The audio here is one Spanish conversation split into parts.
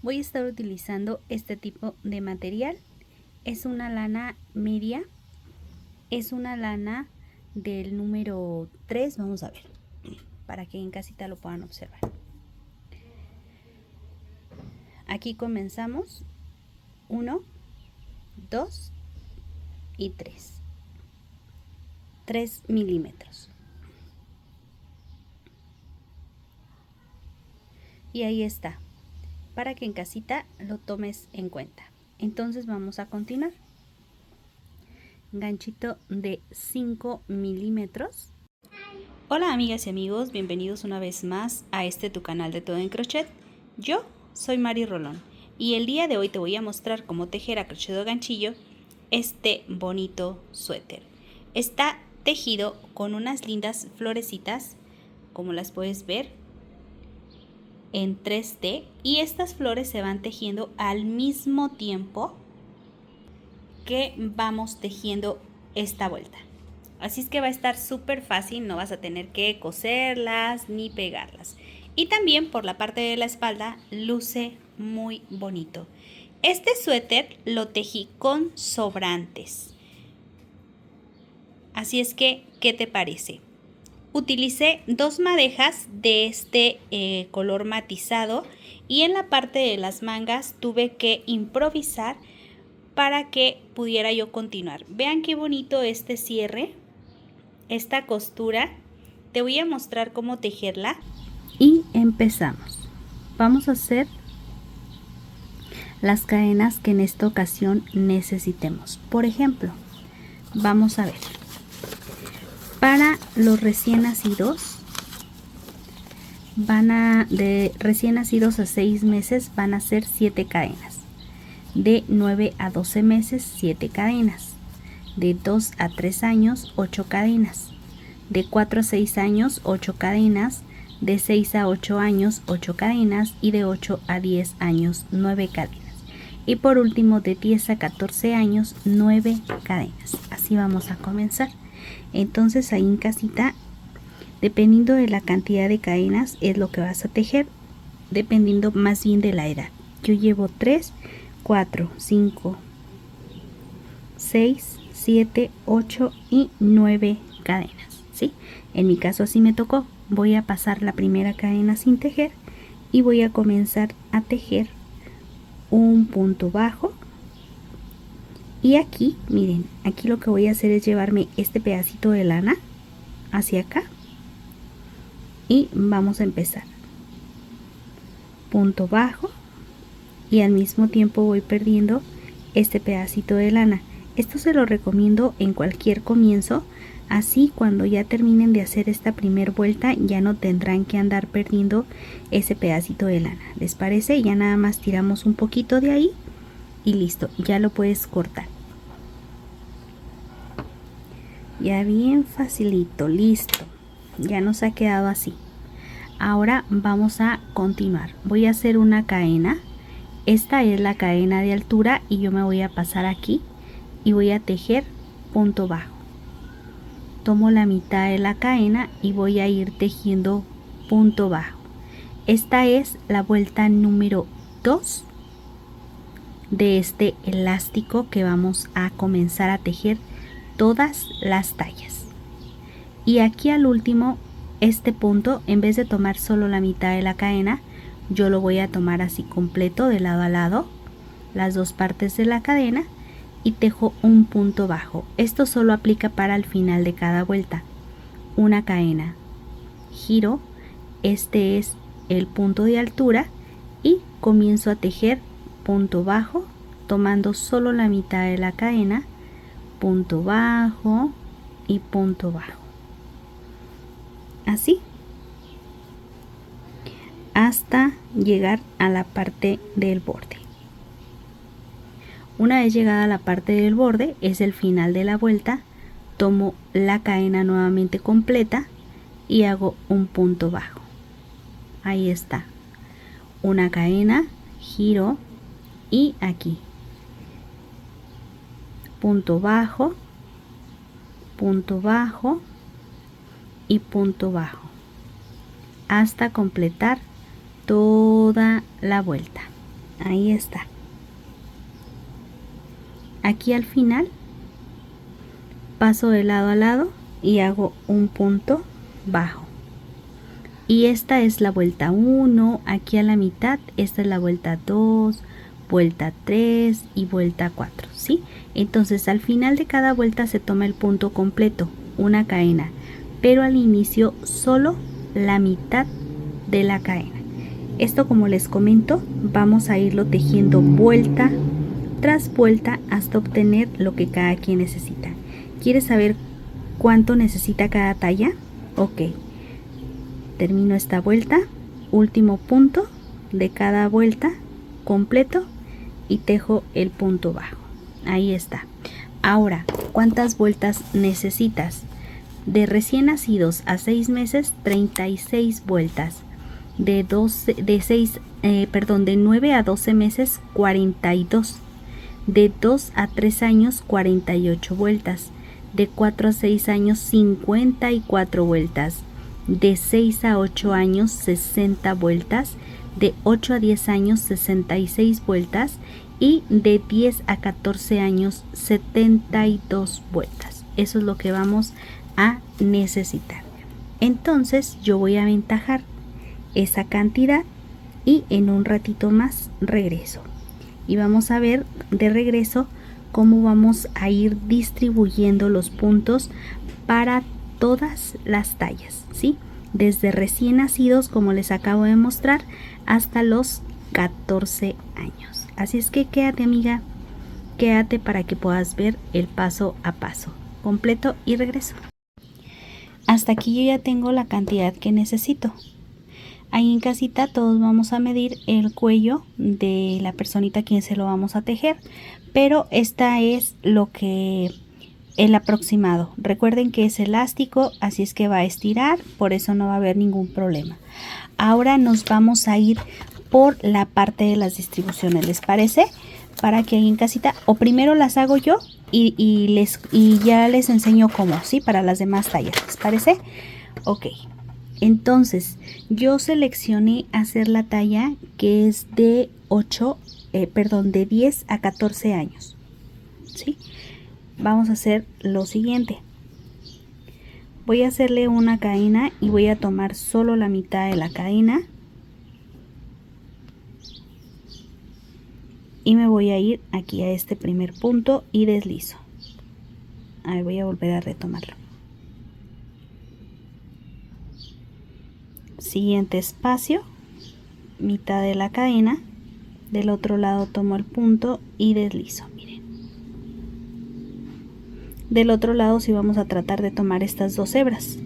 voy a estar utilizando este tipo de material. Es una lana media, es una lana del número 3, vamos a ver, para que en casita lo puedan observar. Aquí comenzamos 1, 2 y 3 milímetros. Y ahí está, para que en casita lo tomes en cuenta. Entonces vamos a continuar. Ganchito de 5 milímetros. Hola amigas y amigos, bienvenidos una vez más a tu canal de Todo en Crochet. Yo soy Mari Rolón y el día de hoy te voy a mostrar cómo tejer a crochet o ganchillo este bonito suéter. Está tejido con unas lindas florecitas, como las puedes ver, en 3D, y estas flores se van tejiendo al mismo tiempo que vamos tejiendo esta vuelta. Así es que va a estar súper fácil, no vas a tener que coserlas ni pegarlas. Y también por la parte de la espalda luce muy bonito. Este suéter lo tejí con sobrantes. Así es que, ¿qué te parece? Utilicé 2 madejas de este color matizado y en la parte de las mangas tuve que improvisar para que pudiera yo continuar. Vean qué bonito este cierre, esta costura. Te voy a mostrar cómo tejerla y empezamos. Vamos a hacer las cadenas que en esta ocasión necesitemos. Por ejemplo, vamos a ver, para los recién nacidos, de recién nacidos a 6 meses van a ser 7 cadenas. De 9 a 12 meses, 7 cadenas. De 2 a 3 años, 8 cadenas. De 4 a 6 años, 8 cadenas. De 6 a 8 años, 8 cadenas. Y de 8 a 10 años, 9 cadenas. Y por último, de 10 a 14 años, 9 cadenas. Así vamos a comenzar. Entonces ahí en casita, dependiendo de la cantidad de cadenas, es lo que vas a tejer, dependiendo más bien de la edad. Yo llevo 3, 4, 5, 6, 7, 8 y 9 cadenas, ¿sí? En mi caso así me tocó. Voy a pasar la primera cadena sin tejer y voy a comenzar a tejer un punto bajo. Y aquí, miren, aquí lo que voy a hacer es llevarme este pedacito de lana hacia acá y vamos a empezar. Punto bajo y al mismo tiempo voy perdiendo este pedacito de lana. Esto se lo recomiendo en cualquier comienzo, así cuando ya terminen de hacer esta primera vuelta ya no tendrán que andar perdiendo ese pedacito de lana. ¿Les parece? Ya nada más tiramos un poquito de ahí y listo, ya lo puedes cortar. Ya bien facilito, listo, ya nos ha quedado así. Ahora vamos a continuar. Voy a hacer una cadena. Esta es la cadena de altura y yo me voy a pasar aquí y voy a tejer punto bajo. Tomo la mitad de la cadena y voy a ir tejiendo punto bajo. Esta es la vuelta número 2 de este elástico que vamos a comenzar a tejer todas las tallas. Y aquí al último, este punto, en vez de tomar solo la mitad de la cadena, yo lo voy a tomar así completo de lado a lado, las dos partes de la cadena, y tejo un punto bajo. Esto solo aplica para el final de cada vuelta. Una cadena, giro, este es el punto de altura y comienzo a tejer punto bajo tomando solo la mitad de la cadena, punto bajo y punto bajo, así hasta llegar a la parte del borde. Una vez llegada a la parte del borde, es el final de la vuelta, tomo la cadena nuevamente completa y hago un punto bajo. Ahí está, una cadena, giro y aquí punto bajo y punto bajo hasta completar toda la vuelta. Ahí está. Aquí al final paso de lado a lado y hago un punto bajo. Y esta es la vuelta 1, aquí a la mitad, esta es la vuelta 2, vuelta 3 y vuelta 4, ¿sí? Entonces al final de cada vuelta se toma el punto completo, una cadena, pero al inicio solo la mitad de la cadena. Esto, como les comento, vamos a irlo tejiendo vuelta tras vuelta hasta obtener lo que cada quien necesita. ¿Quieres saber cuánto necesita cada talla? Ok. Termino esta vuelta, último punto de cada vuelta completo y tejo el punto bajo. Ahí está. Ahora, ¿cuántas vueltas necesitas? De recién nacidos a 6 meses, 36 vueltas. De 9 a 12 meses, 42. De 2 a 3 años, 48 vueltas. De 4 a 6 años, 54 vueltas. De 6 a 8 años, 60 vueltas. De 8 a 10 años, 66 vueltas. Y de 10 a 14 años, 72 vueltas. Eso es lo que vamos a necesitar. Entonces yo voy a aventajar esa cantidad y en un ratito más regreso. Y vamos a ver de regreso cómo vamos a ir distribuyendo los puntos para todas las tallas, ¿sí? Desde recién nacidos, como les acabo de mostrar, hasta los 14 años. Así es que quédate, amiga, quédate para que puedas ver el paso a paso completo y regreso. Hasta aquí yo ya tengo la cantidad que necesito. Ahí en casita todos vamos a medir el cuello de la personita a quien se lo vamos a tejer, pero esta es lo que el aproximado. Recuerden que es elástico, así es que va a estirar, por eso no va a haber ningún problema. Ahora nos vamos a ir por la parte de las distribuciones, ¿les parece? Para que ahí en casita, o primero las hago yo y ya les enseño cómo, ¿sí? Para las demás tallas, ¿les parece? Ok. Entonces, yo seleccioné hacer la talla que es de de 10 a 14 años, ¿sí? Vamos a hacer lo siguiente. Voy a hacerle una cadena y voy a tomar solo la mitad de la cadena. Y me voy a ir aquí a este primer punto y deslizo. Ahí voy a volver a retomarlo. Siguiente espacio, mitad de la cadena, del otro lado tomo el punto y deslizo, miren. Del otro lado sí vamos a tratar de tomar estas dos hebras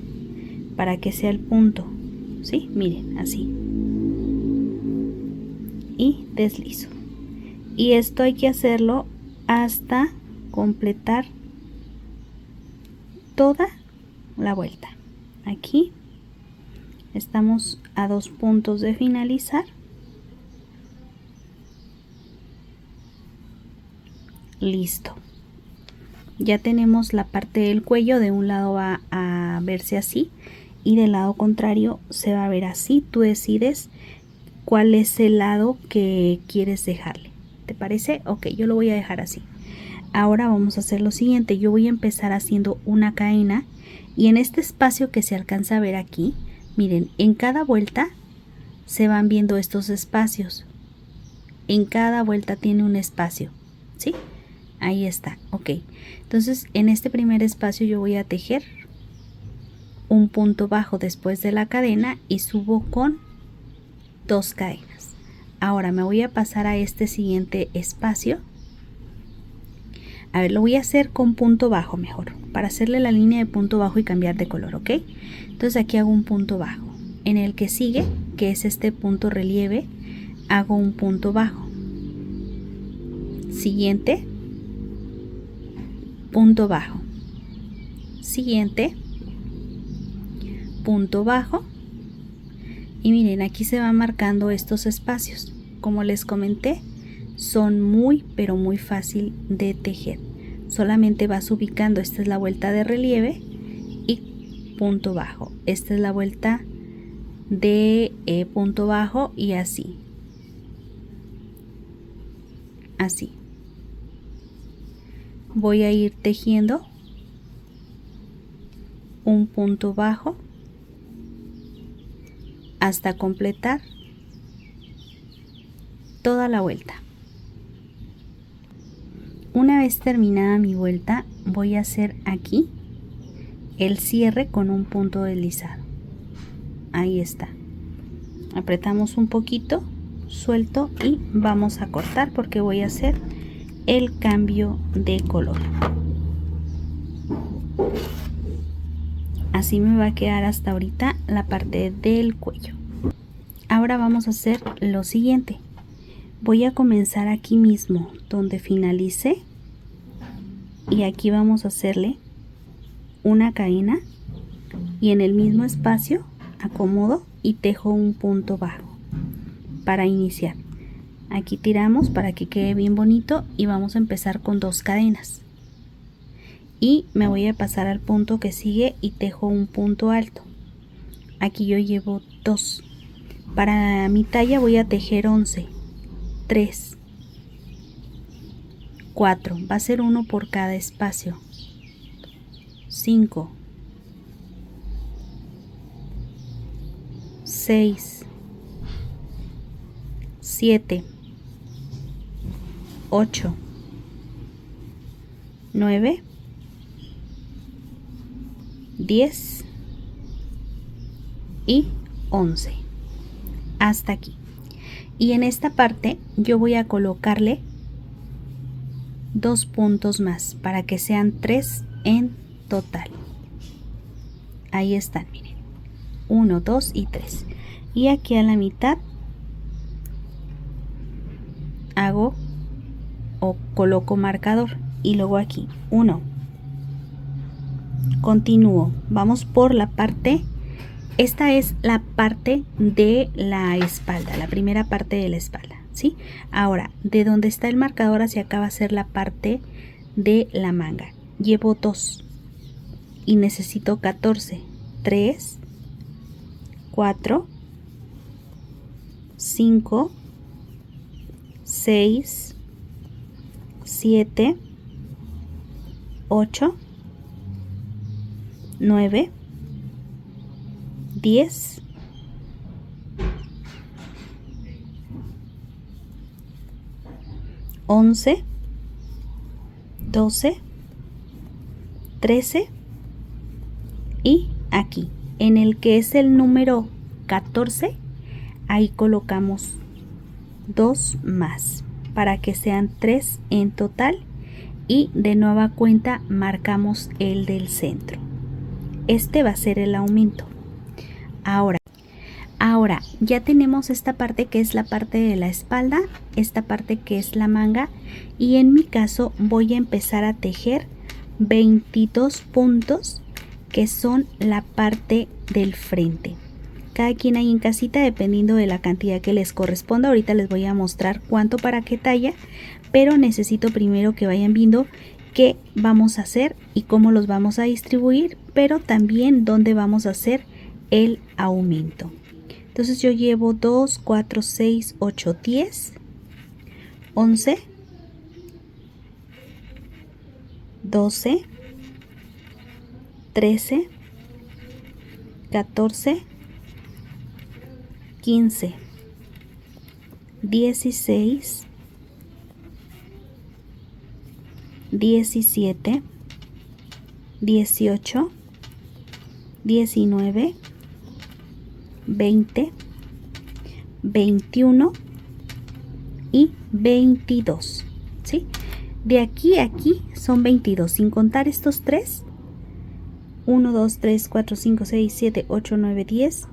para que sea el punto, ¿sí? Miren, así. Y deslizo. Y esto hay que hacerlo hasta completar toda la vuelta. Aquí estamos a 2 puntos de finalizar. Listo. Ya tenemos la parte del cuello. De un lado va a verse así y del lado contrario se va a ver así. Tú decides cuál es el lado que quieres dejarle. ¿Te parece? Ok, yo lo voy a dejar así. Ahora vamos a hacer lo siguiente. Yo voy a empezar haciendo una cadena y en este espacio que se alcanza a ver aquí, miren, en cada vuelta se van viendo estos espacios. En cada vuelta tiene un espacio, ¿sí? Ahí está, ok. Entonces, en este primer espacio yo voy a tejer un punto bajo después de la cadena y subo con 2 cadenas. Ahora me voy a pasar a este siguiente espacio. A ver, lo voy a hacer con punto bajo mejor, para hacerle la línea de punto bajo y cambiar de color, ¿ok? Entonces aquí hago un punto bajo. En el que sigue, que es este punto relieve, hago un punto bajo. Siguiente, punto bajo. Siguiente, punto bajo. Y miren, aquí se van marcando estos espacios. Como les comenté, son muy pero muy fácil de tejer. Solamente vas ubicando, esta es la vuelta de relieve y punto bajo. Esta es la vuelta de punto bajo y así. así. Voy a ir tejiendo un punto bajo hasta completar toda la vuelta. Una vez terminada mi vuelta, voy a hacer aquí el cierre con un punto deslizado. Ahí está. Apretamos un poquito, suelto y vamos a cortar porque voy a hacer el cambio de color. Así me va a quedar hasta ahorita la parte del cuello. Ahora vamos a hacer lo siguiente. Voy a comenzar aquí mismo donde finalice y aquí vamos a hacerle una cadena y en el mismo espacio acomodo y tejo un punto bajo para iniciar. Aquí tiramos para que quede bien bonito y vamos a empezar con 2 cadenas y me voy a pasar al punto que sigue y tejo un punto alto. Aquí yo llevo 2. Para mi talla voy a tejer 11, 3, 4, va a ser 1 por cada espacio, 5, 6, 7, 8, 9, 10 y 11. Hasta aquí. Y en esta parte yo voy a colocarle 2 puntos más para que sean 3 en total. Ahí están, miren. 1, 2 y 3. Y aquí a la mitad hago o coloco marcador y luego aquí 1. Continúo. Vamos por la parte. Esta es la parte de la espalda, la primera parte de la espalda, ¿sí? Ahora, de donde está el marcador hacia acá va a ser la parte de la manga. Llevo 2 y necesito 14. 3, 4, 5, 6, 7, 8, 9, 10, 11, 12, 13 y aquí en el que es el número 14 ahí colocamos 2 más para que sean 3 en total y de nueva cuenta marcamos el del centro. Este va a ser el aumento. Ahora ya tenemos esta parte que es la parte de la espalda, esta parte que es la manga y en mi caso voy a empezar a tejer 22 puntos que son la parte del frente. Cada quien ahí en casita, dependiendo de la cantidad que les corresponda, ahorita les voy a mostrar cuánto para qué talla, pero necesito primero que vayan viendo qué vamos a hacer y cómo los vamos a distribuir, pero también dónde vamos a hacer el aumento. Entonces yo llevo 2, 4, 6, 8, 10, 11, 12, 13, 14, 15, 16, 17, 18, 19, 20, 21 y 22, ¿sí? De aquí a aquí son 22, sin contar estos 3. 1, 2, 3, 4, 5, 6, 7, 8, 9, 10,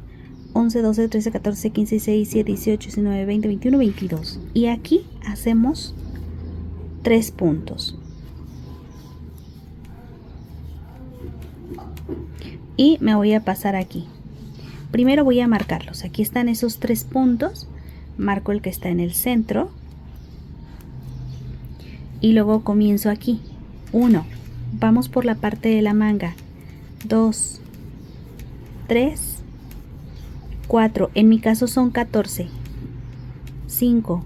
11, 12, 13, 14, 15, 16, 17, 18, 19, 20, 21, 22. Y aquí hacemos 3 puntos. Y me voy a pasar aquí. Primero voy a marcarlos. Aquí están esos 3 puntos. Marco el que está en el centro. Y luego comienzo aquí. 1. Vamos por la parte de la manga. 2, 3, 4. En mi caso son 14. 5,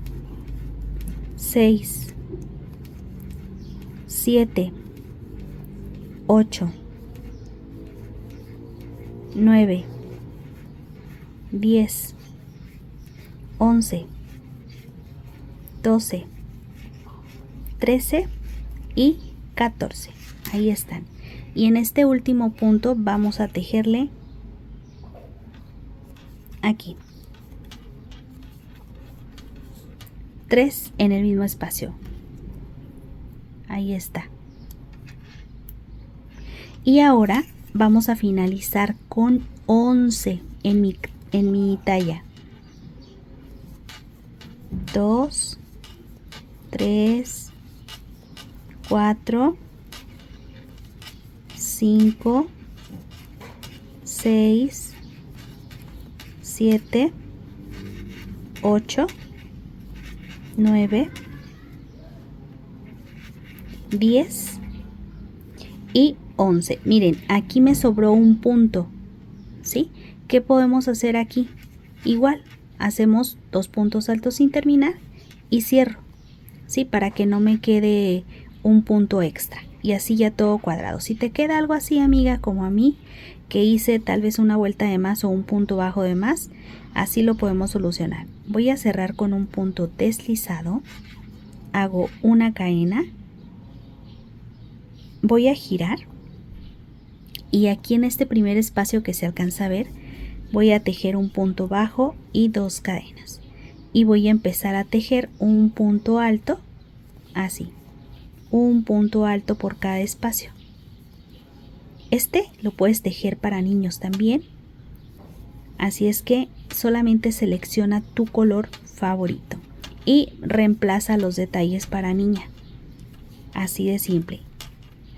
6, 7, 8, 9, 10, 11, 12, 13 y 14. Ahí están. Y en este último punto vamos a tejerle aquí 3 en el mismo espacio. Ahí está. Y ahora vamos a finalizar con 11 en mi talla. 2, 3, 4, 5, 6, 7, 8, 9, 10 y 11. Miren, aquí me sobró un punto, ¿sí? ¿Qué podemos hacer aquí? Igual, hacemos 2 puntos altos sin terminar y cierro, ¿sí? Para que no me quede un punto extra. Y así ya todo cuadrado. Si te queda algo así, amiga, como a mí, que hice tal vez una vuelta de más o un punto bajo de más, así lo podemos solucionar. Voy a cerrar con un punto deslizado, hago una cadena, voy a girar y aquí en este primer espacio que se alcanza a ver, voy a tejer un punto bajo y 2 cadenas. Y voy a empezar a tejer un punto alto, así, un punto alto por cada espacio. Este lo puedes tejer para niños también, así es que solamente selecciona tu color favorito y reemplaza los detalles para niña, así de simple.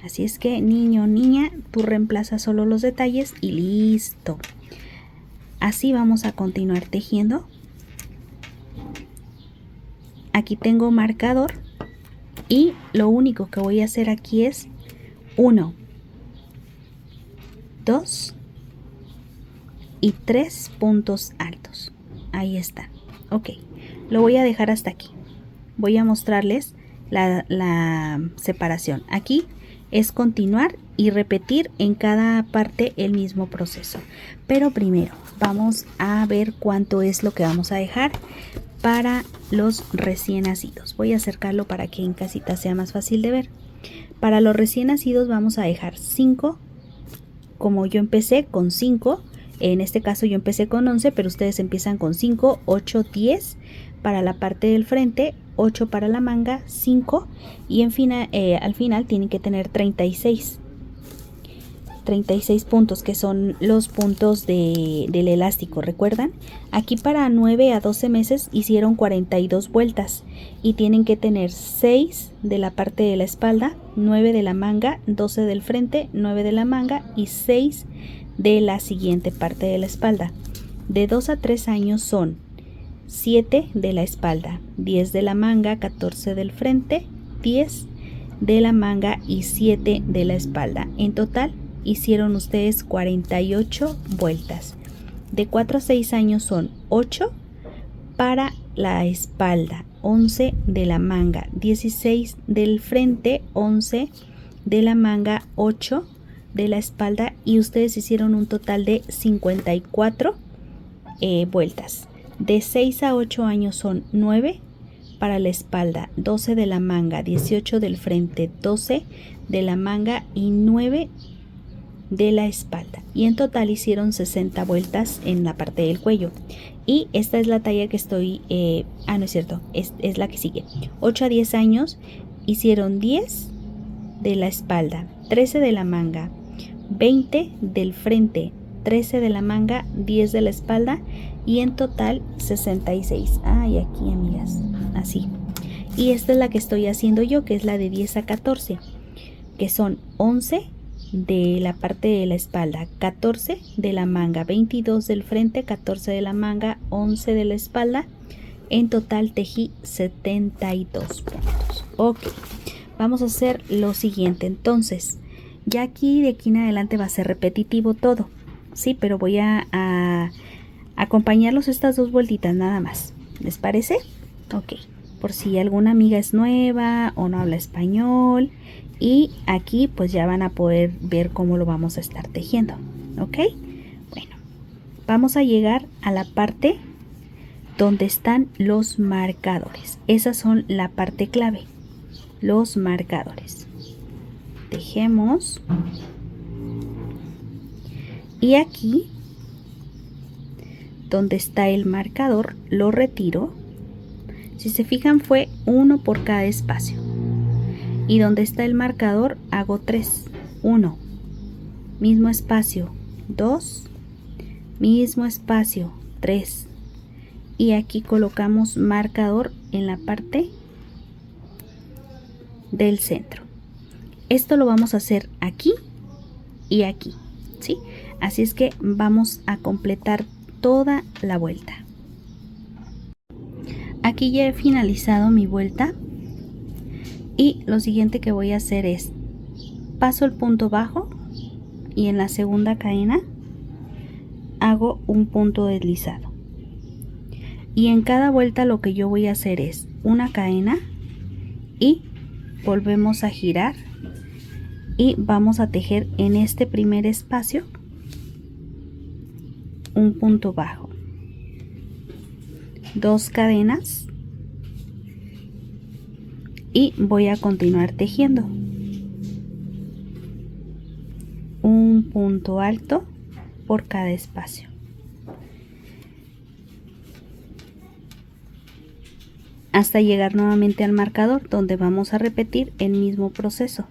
Así es que niño o niña, tú reemplazas solo los detalles y listo. Así vamos a continuar tejiendo. Aquí tengo marcador y lo único que voy a hacer aquí es 1, 2 y 3 puntos altos. Ahí está. Ok, lo voy a dejar hasta aquí. Voy a mostrarles la separación. Aquí es continuar y repetir en cada parte el mismo proceso. Pero primero vamos a ver cuánto es lo que vamos a dejar para los recién nacidos. Voy a acercarlo para que en casita sea más fácil de ver. Para los recién nacidos vamos a dejar 5, como yo empecé con 5. En este caso yo empecé con 11, pero ustedes empiezan con 5, 8, 10 para la parte del frente, 8 para la manga, 5 y al final tienen que tener 36 puntos, que son los puntos del elástico, ¿recuerdan? Aquí para 9 a 12 meses hicieron 42 vueltas y tienen que tener 6 de la parte de la espalda, 9 de la manga, 12 del frente, 9 de la manga y 6 de la siguiente parte de la espalda. De 2 a 3 años son 7 de la espalda, 10 de la manga, 14 del frente, 10 de la manga y 7 de la espalda. En total hicieron ustedes 48 vueltas. De 4 a 6 años son 8 para la espalda, 11 de la manga, 16 del frente, 11 de la manga, 8 de la espalda y ustedes hicieron un total de 54 vueltas. De 6 a 8 años son 9 para la espalda, 12 de la manga, 18 del frente, 12 de la manga y 9 de la espalda. Y en total hicieron 60 vueltas en la parte del cuello. Y esta es la talla que estoy... no es cierto, es la que sigue. 8 a 10 años hicieron 10 de la espalda, 13 de la manga, 20 del frente, 13 de la manga, 10 de la espalda y en total 66. Y aquí, amigas, así. Y esta es la que estoy haciendo yo, que es la de 10 a 14, que son 11 de la parte de la espalda, 14 de la manga, 22 del frente, 14 de la manga, 11 de la espalda. En total tejí 72 puntos. Ok, vamos a hacer lo siguiente. Entonces, ya aquí de aquí en adelante va a ser repetitivo todo, sí, pero voy a acompañarlos estas 2 vueltitas nada más. ¿Les parece? Ok, por si alguna amiga es nueva o no habla español. Y aquí pues ya van a poder ver cómo lo vamos a estar tejiendo, ¿ok? Bueno, vamos a llegar a la parte donde están los marcadores. Esas son la parte clave, los marcadores. Tejemos. Y aquí, donde está el marcador, lo retiro. Si se fijan, fue uno por cada espacio. Y donde está el marcador, hago 3. 1, mismo espacio, 2, mismo espacio, 3. Y aquí colocamos marcador en la parte del centro. Esto lo vamos a hacer aquí y aquí, ¿sí? Así es que vamos a completar toda la vuelta. Aquí ya he finalizado mi vuelta y lo siguiente que voy a hacer es paso el punto bajo y en la segunda cadena hago un punto deslizado. Y en cada vuelta lo que yo voy a hacer es una cadena y volvemos a girar y vamos a tejer en este primer espacio un punto bajo, 2 cadenas y voy a continuar tejiendo un punto alto por cada espacio. Hasta llegar nuevamente al marcador, donde vamos a repetir el mismo proceso.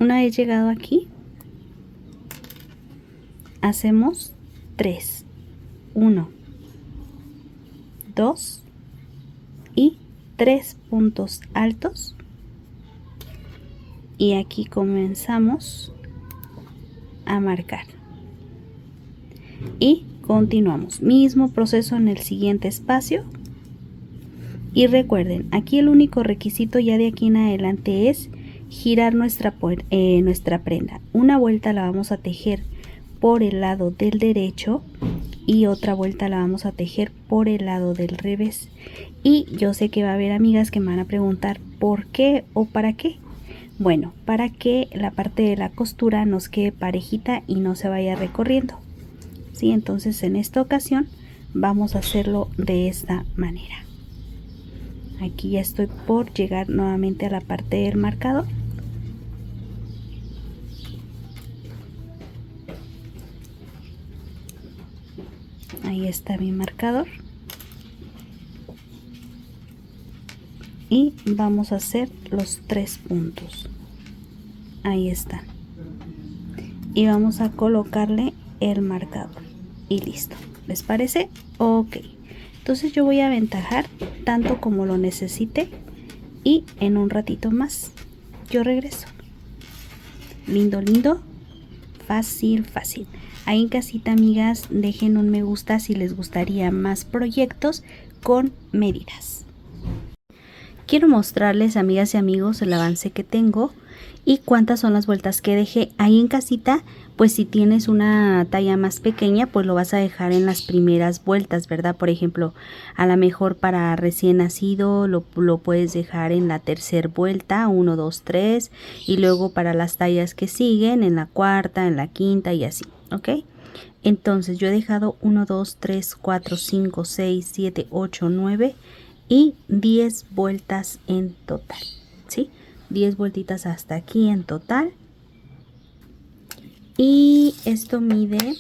Una vez llegado aquí, hacemos 3, 1, 2 y 3 puntos altos. Y aquí comenzamos a marcar. Y continuamos. Mismo proceso en el siguiente espacio. Y recuerden, aquí el único requisito ya de aquí en adelante es girar nuestra prenda. Una vuelta la vamos a tejer por el lado del derecho y otra vuelta la vamos a tejer por el lado del revés. Y yo sé que va a haber amigas que me van a preguntar ¿por qué o para qué? Bueno, para que la parte de la costura nos quede parejita y no se vaya recorriendo. ¿Sí? Entonces en esta ocasión vamos a hacerlo de esta manera. Aquí ya estoy por llegar nuevamente a la parte del marcador. Ahí está mi marcador. Y vamos a hacer los 3 puntos. Ahí están. Y vamos a colocarle el marcador. Y listo. ¿Les parece? Ok. Entonces yo voy a aventajar tanto como lo necesite. Y en un ratito más yo regreso. Lindo, lindo. Fácil, fácil. Ahí en casita, amigas, dejen un me gusta si les gustaría más proyectos con medidas. Quiero mostrarles, amigas y amigos, el avance que tengo y cuántas son las vueltas que dejé. Ahí en casita, pues si tienes una talla más pequeña, pues lo vas a dejar en las primeras vueltas, ¿verdad? Por ejemplo, a lo mejor para recién nacido lo puedes dejar en la tercera vuelta, 1, 2, 3, y luego para las tallas que siguen en la cuarta, en la quinta y así, ¿ok? Entonces yo he dejado 1, 2, 3, 4, 5, 6, 7, 8, 9 y 10 vueltas en total, ¿sí? 10 vueltitas hasta aquí en total. Y esto mide,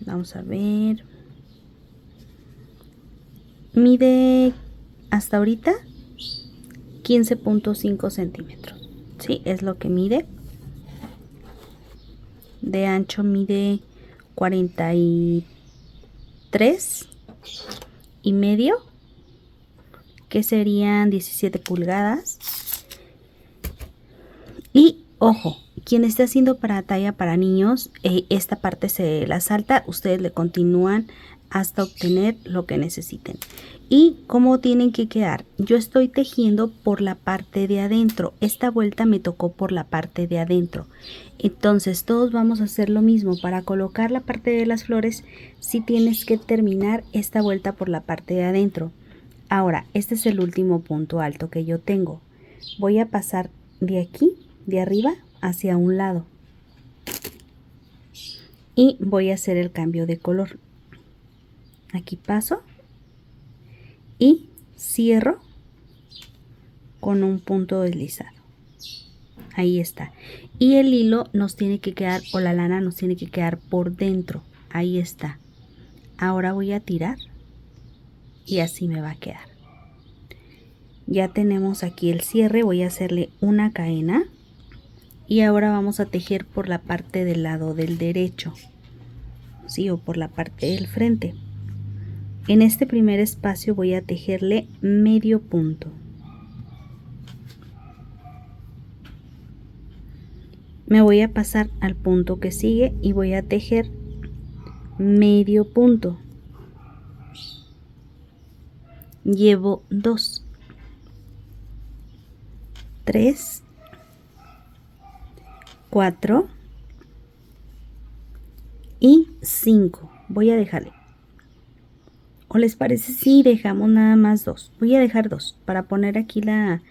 vamos a ver, mide hasta ahorita 15.5 centímetros, ¿sí? Es lo que mide. De ancho mide 43 y medio, que serían 17 pulgadas. Y ojo, quien esté haciendo para talla para niños, esta parte se la salta, ustedes le continúan hasta obtener lo que necesiten. ¿Y cómo tienen que quedar? Yo estoy tejiendo por la parte de adentro. Esta vuelta me tocó por la parte de adentro. Entonces todos vamos a hacer lo mismo. Para colocar la parte de las flores, sí tienes que terminar esta vuelta por la parte de adentro. Ahora, este es el último punto alto que yo tengo. Voy a pasar de aquí, de arriba, hacia un lado. Y voy a hacer el cambio de color. Aquí paso y cierro con un punto deslizado. Ahí está. Y el hilo nos tiene que quedar, o la lana nos tiene que quedar por dentro. Ahí está. Ahora voy a tirar y así me va a quedar. Ya tenemos aquí el cierre. Voy a hacerle una cadena y ahora vamos a tejer por la parte del lado del derecho, ¿sí? O por la parte del frente. En este primer espacio voy a tejerle medio punto. Me voy a pasar al punto que sigue y voy a tejer medio punto. Llevo 2, 3, 4 y 5. Voy a dejarle. ¿O les parece si dejamos nada más 2? Voy a dejar 2 para poner aquí la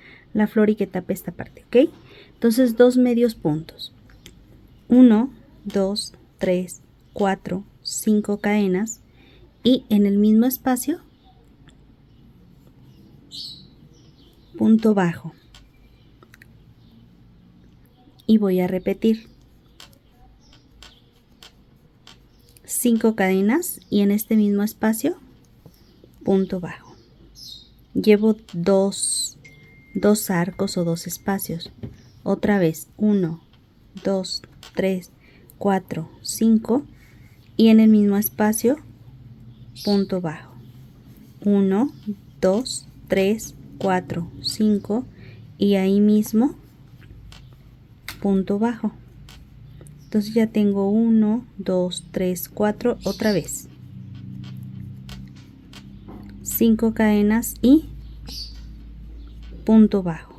flor y que tape esta parte, ¿ok? Entonces 2 medios puntos. 1, 2, 3, 4, 5 cadenas y en el mismo espacio punto bajo. Y voy a repetir 5 cadenas y en este mismo espacio punto bajo. Llevo 2 arcos o 2 espacios. Otra vez 1, 2, 3, 4, 5 y en el mismo espacio punto bajo. 1, 2, 3, 4, 5 y ahí mismo punto bajo. Entonces ya tengo 1, 2, 3, 4, otra vez 5 cadenas y punto bajo.